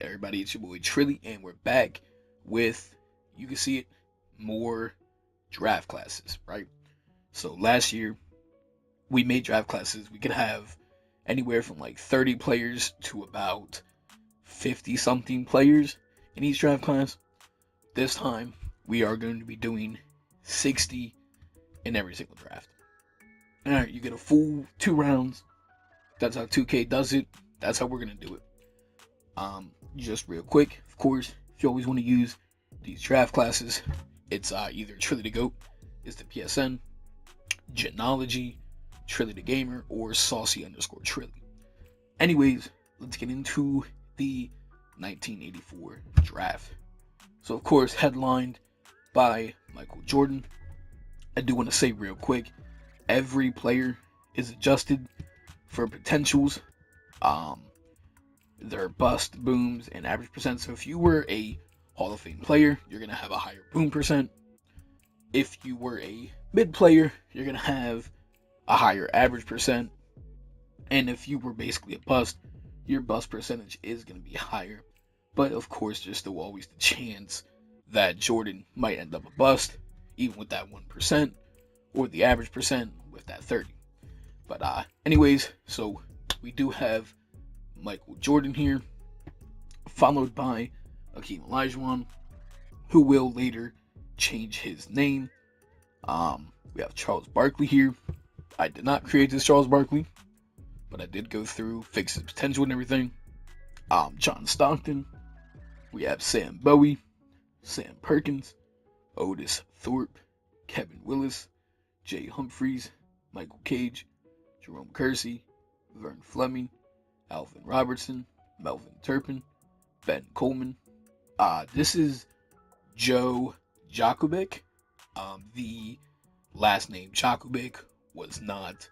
Everybody, it's your boy Trilly, and we're back with, you can see it, more draft classes, right? So last year, we made draft classes. We could have anywhere from like 30 players to about 50 something players in each draft class. This time, we are going to be doing 60 in every single draft. Alright, you get a full 2 rounds. That's how 2K does it. That's how we're going to do it. Just real quick, of course, if you always want to use these draft classes, it's either TrillyDaGoat is the PSN, Jinnology, TrillyDaGamer, or Saucy_Trilly. Anyways, let's get into the 1984 draft. So, of course, headlined by Michael Jordan. I do want to say real quick, every player is adjusted for potentials. Their bust, booms, and average percent. So if you were a Hall of Fame player, you're going to have a higher boom percent. If you were a mid player, you're going to have a higher average percent. And if you were basically a bust, your bust percentage is going to be higher. But of course, there's still always the chance that Jordan might end up a bust, even with that 1%, or the average percent with that 30. But anyways, so we do have Michael Jordan here, followed by Hakeem Olajuwon, who will later change his name. We have Charles Barkley here. I did not create this Charles Barkley, but I did go through, fix his potential and everything. John Stockton. We have Sam Bowie, Sam Perkins, Otis Thorpe, Kevin Willis, Jay Humphries, Michael Cage, Jerome Kersey, Vern Fleming, Alvin Robertson, Melvin Turpin, Ben Coleman. This is Joe Jakubick. The last name Jakubick was not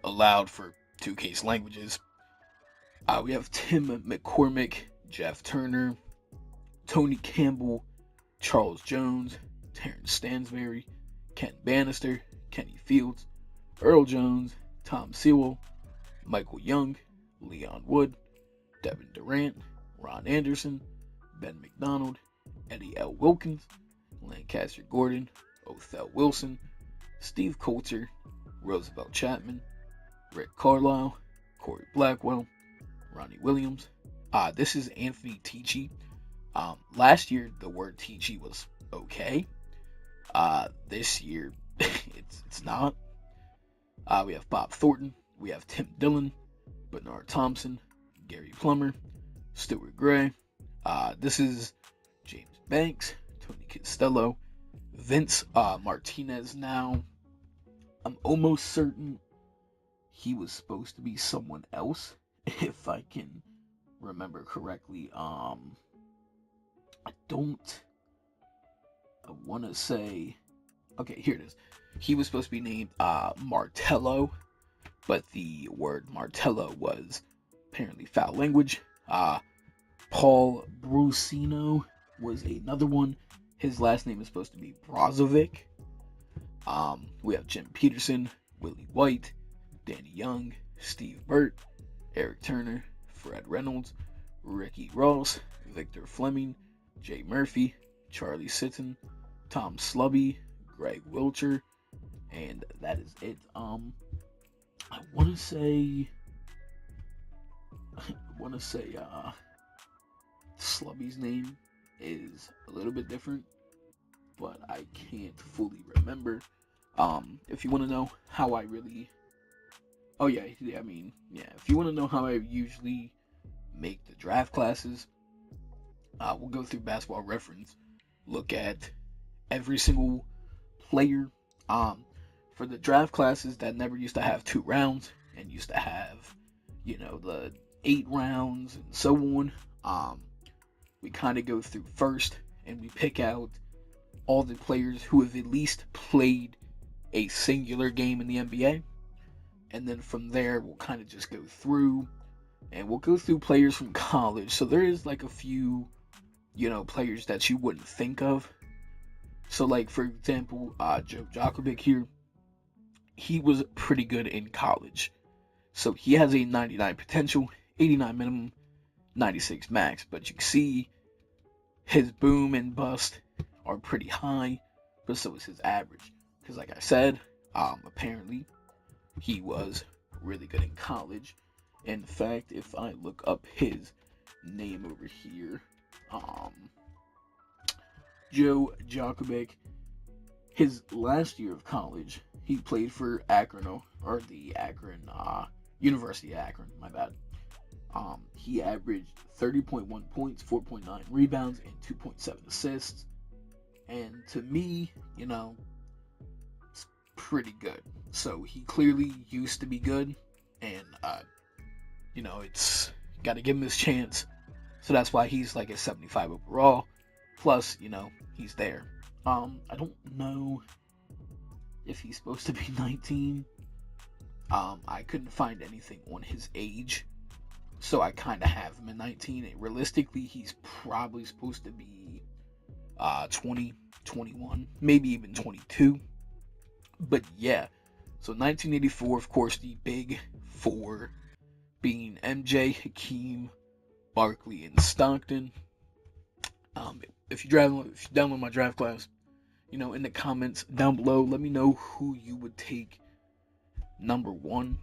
allowed for 2K's languages. We have Tim McCormick, Jeff Turner, Tony Campbell, Charles Jones, Terence Stansbury, Ken Bannister, Kenny Fields, Earl Jones, Tom Sewell, Michael Young, Leon Wood, Devin Durant, Ron Anderson, Ben McDonald, Eddie L. Wilkins, Lancaster Gordon, Othell Wilson, Steve Coulter, Roosevelt Chapman, Rick Carlisle, Corey Blackwell, Ronnie Williams. This is Anthony Tichy. Last year the word Tichy was okay. This year it's not. We have Bob Thornton, we have Tim Dillon, Bernard Thompson, Gary Plummer, Stuart Gray. This is James Banks, Tony Costello, Vince Martinez. Now, I'm almost certain he was supposed to be someone else, if I can remember correctly. I want to say, okay, here it is. He was supposed to be named Martello, but the word Martello was apparently foul language. Paul Brusino was another one. His last name is supposed to be Brozovic. We have Jim Peterson, Willie White, Danny Young, Steve Burt, Eric Turner, Fred Reynolds, Ricky Ross, Victor Fleming, Jay Murphy, Charlie Sitton, Tom Slubby, Greg Wilcher, and that is it. I want to say Slubby's name is a little bit different, but I can't fully remember. If you want to know how I really, if you want to know how I usually make the draft classes, we'll go through Basketball Reference, look at every single player. For the draft classes that never used to have 2 rounds and used to have, the 8 rounds and so on, we kind of go through first and we pick out all the players who have at least played a singular game in the NBA. And then from there, we'll kind of just go through and we'll go through players from college. So there is like a few, players that you wouldn't think of. So like, for example, Joe Jakubick here, he was pretty good in college. So he has a 99 potential, 89 minimum, 96 max, but you can see his boom and bust are pretty high, but so is his average. Because like I said, apparently he was really good in college. In fact, if I look up his name over here, Joe Jakubick, his last year of college, he played for Akron, or the Akron, University of Akron, my bad. He averaged 30.1 points, 4.9 rebounds, and 2.7 assists. And to me, it's pretty good. So he clearly used to be good, and it's got to give him his chance. So that's why he's like a 75 overall. Plus, he's there. I don't know if he's supposed to be 19. I couldn't find anything on his age, so I kind of have him at 19. And realistically, he's probably supposed to be 20, 21, maybe even 22. But yeah, so 1984, of course, the big four being MJ, Hakeem, Barkley, and Stockton. If you download my draft class, in the comments down below, let me know who you would take number 1.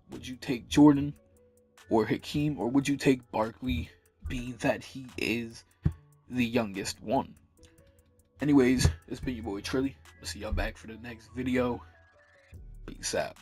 Would you take Jordan or Hakeem, or would you take Barkley, being that he is the youngest one? Anyways, it's been your boy Trilly. I'll see y'all back for the next video. Peace out.